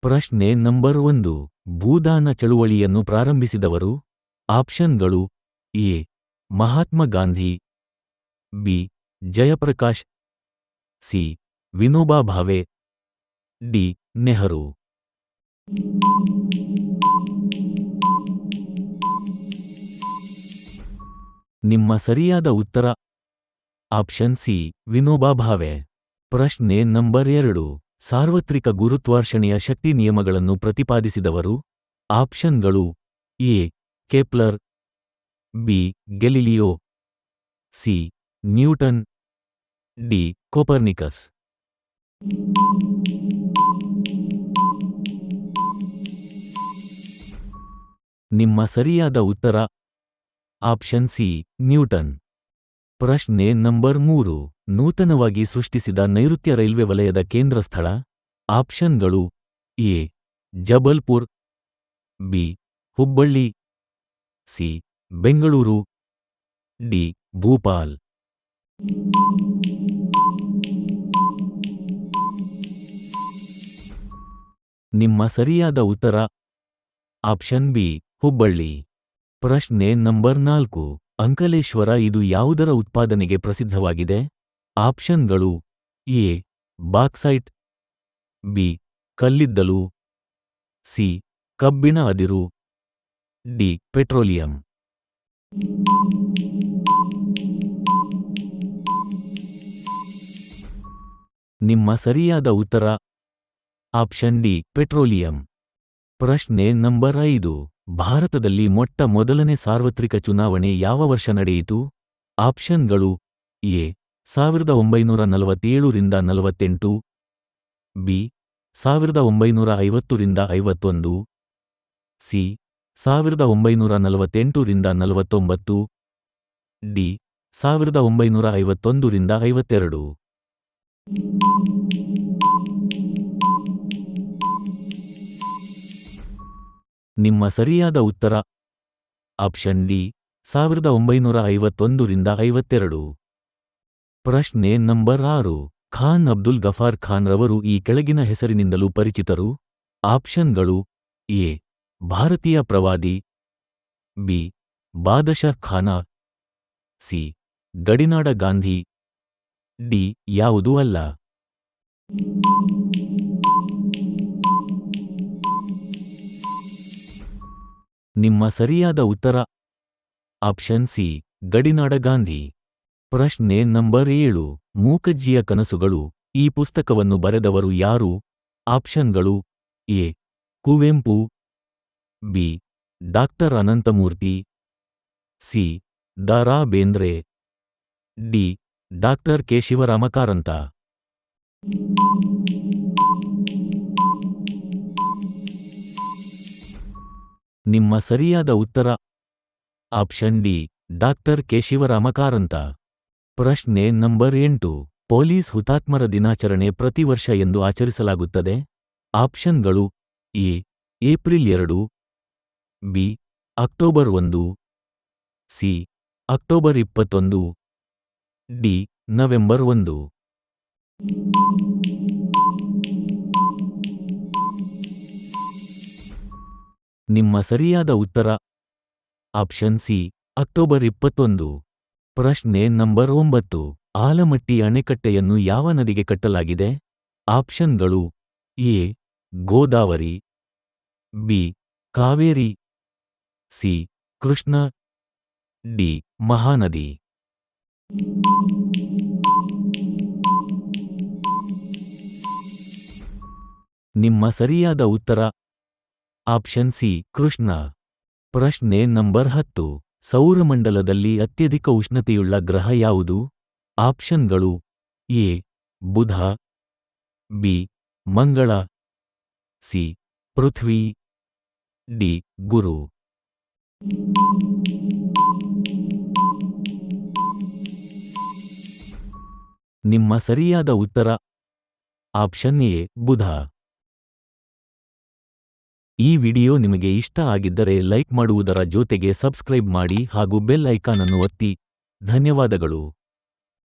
ಪ್ರಶ್ನೆ ನಂಬರ್ 1. ಭೂದಾನ ಚಳುವಳಿಯನ್ನು ಪ್ರಾರಂಭಿಸಿದವರು? ಆಪ್ಷನ್ಗಳು: A. Mahatma Gandhi, B. Jayaprakash, C. Vinoba Bhave, D. Nehru. ನಿಮ್ಮ ಸರಿಯಾದ ಉತ್ತರ ಆಪ್ಷನ್ ಸಿ, ವಿನೋಬಾ ಭಾವೆ. ಪ್ರಶ್ನೆ ನಂಬರ್ 2. ಸಾರ್ವತ್ರಿಕ ಗುರುತ್ವಾಕರ್ಷಣೆಯ ಶಕ್ತಿ ನಿಯಮಗಳನ್ನು ಪ್ರತಿಪಾದಿಸಿದವರು? ಆಪ್ಷನ್ಗಳು: A. Kepler, B. Galileo, C. Newton, D. Copernicus. ನಿಮ್ಮ ಸರಿಯಾದ ಉತ್ತರ ಆಪ್ಷನ್ ಸಿ, ನ್ಯೂಟನ್. ಪ್ರಶ್ನೆ ನಂಬರ್ 3. ನೂತನವಾಗಿ ಸೃಷ್ಟಿಸಿದ ನೈಋತ್ಯ ರೈಲ್ವೆ ವಲಯದ ಕೇಂದ್ರ ಸ್ಥಳ? ಆಪ್ಷನ್ಗಳು: A. Jabalpur, B. Hubballi, C. Bengaluru, D. Bhopal. ನಿಮ್ಮ ಸರಿಯಾದ ಉತ್ತರ ಆಪ್ಷನ್ ಬಿ, ಹುಬ್ಬಳ್ಳಿ. ಪ್ರಶ್ನೆ ನಂಬರ್ 4. ಅಂಕಲೇಶ್ವರ ಇದು ಯಾವುದರ ಉತ್ಪಾದನೆಗೆ ಪ್ರಸಿದ್ಧವಾಗಿದೆ? ಆಪ್ಷನ್ಗಳು: ಎ. Bauxite, B. ಕಲ್ಲಿದ್ದಲು, ಸಿ. ಕಬ್ಬಿಣ ಅದಿರು, ಡಿ. ಪೆಟ್ರೋಲಿಯಂ. ನಿಮ್ಮ ಸರಿಯಾದ ಉತ್ತರ ಆಪ್ಷನ್ ಡಿ, ಪೆಟ್ರೋಲಿಯಂ. ಪ್ರಶ್ನೆ ನಂಬರ್ 5. ಭಾರತದಲ್ಲಿ ಮೊಟ್ಟ ಮೊದಲನೇ ಸಾರ್ವತ್ರಿಕ ಚುನಾವಣೆ ಯಾವ ವರ್ಷ ನಡೆಯಿತು? ಆಪ್ಷನ್ಗಳು: ಎ. 1947-48, ಬಿ. 1950-51, ಸಿ. 1948-49, ಡಿ. 1951-52. ನಿಮ್ಮ ಸರಿಯಾದ ಉತ್ತರ ಆಪ್ಷನ್ ಡಿ, 1951-52. ಪ್ರಶ್ನೆ ನಂಬರ್ 6. ಖಾನ್ ಅಬ್ದುಲ್ ಗಫಾರ್ ಖಾನ್ ರವರು ಈ ಕೆಳಗಿನ ಹೆಸರಿನಿಂದಲೂ ಪರಿಚಿತರು? ಆಪ್ಷನ್ಗಳು: ಎ. ಭಾರತೀಯ ಪ್ರವಾದಿ, ಬಿ. ಬಾದಶಾ ಖಾನ, ಸಿ. ಗಡಿನಾಡ ಗಾಂಧಿ, ಡಿ. ಯಾವುದೂ ಅಲ್ಲ. ನಿಮ್ಮ ಸರಿಯಾದ ಉತ್ತರ ಆಪ್ಷನ್ ಸಿ, ಗಡಿನಾಡ ಗಾಂಧಿ. ಪ್ರಶ್ನೆ ನಂಬರ್ 7. ಮೂಕಜ್ಜಿಯ ಕನಸುಗಳು ಈ ಪುಸ್ತಕವನ್ನು ಬರೆದವರು ಯಾರು? ಆಪ್ಷನ್ಗಳು: A. Kuvempu, B. Doctor Ananthamurthy, C. Da. Ra Bendre, D. Doctor K. Shivarama Karanth. ನಿಮ್ಮ ಸರಿಯಾದ ಉತ್ತರ option D, doctor K. Shivarama Karanth. ಪ್ರಶ್ನೆ ನಂಬರ್ 8. ಪೊಲೀಸ್ ಹುತಾತ್ಮರ ದಿನಾಚರಣೆ ಪ್ರತಿ ವರ್ಷ ಎಂದು ಆಚರಿಸಲಾಗುತ್ತದೆ? ಆಪ್ಷನ್ಗಳು: A. April 2, B. October 1, C. October 21, D. November 1. ನಿಮ್ಮ ಸರಿಯಾದ ಉತ್ತರ ಆಪ್ಷನ್ ಸಿ, ಅಕ್ಟೋಬರ್ 21. ಪ್ರಶ್ನೆ ನಂಬರ್ 9. ಆಲಮಟ್ಟಿ ಅಣೆಕಟ್ಟೆಯನ್ನು ಯಾವ ನದಿಗೆ ಕಟ್ಟಲಾಗಿದೆ? ಆಪ್ಷನ್ಗಳು: A. Godavari, B. Kaveri, C. Krishna, D. Mahanadi. ನಿಮ್ಮ ಸರಿಯಾದ ಉತ್ತರ ಆಪ್ಷನ್ ಸಿ, ಕೃಷ್ಣ. ಪ್ರಶ್ನೆ ನಂಬರ್ 10. ಸೌರಮಂಡಲದಲ್ಲಿ ಅತ್ಯಧಿಕ ಉಷ್ಣತೆಯುಳ್ಳ ಗ್ರಹ ಯಾವುದು? ಆಪ್ಷನ್ಗಳು: ಎ. ಬುಧ, ಬಿ. ಮಂಗಳ, ಸಿ. ಪೃಥ್ವಿ, ಡಿ. ಗುರು. ನಿಮ್ಮ ಸರಿಯಾದ ಉತ್ತರ ಆಪ್ಷನ್ ಎ, ಬುಧ. ಈ ವಿಡಿಯೋ ನಿಮಗೆ ಇಷ್ಟ ಆಗಿದ್ದರೆ ಲೈಕ್ ಮಾಡುವುದರ ಜೊತೆಗೆ ಸಬ್ಸ್ಕ್ರೈಬ್ ಮಾಡಿ ಹಾಗೂ ಬೆಲ್ ಐಕಾನ್ ಅನ್ನು ಒತ್ತಿ. ಧನ್ಯವಾದಗಳು.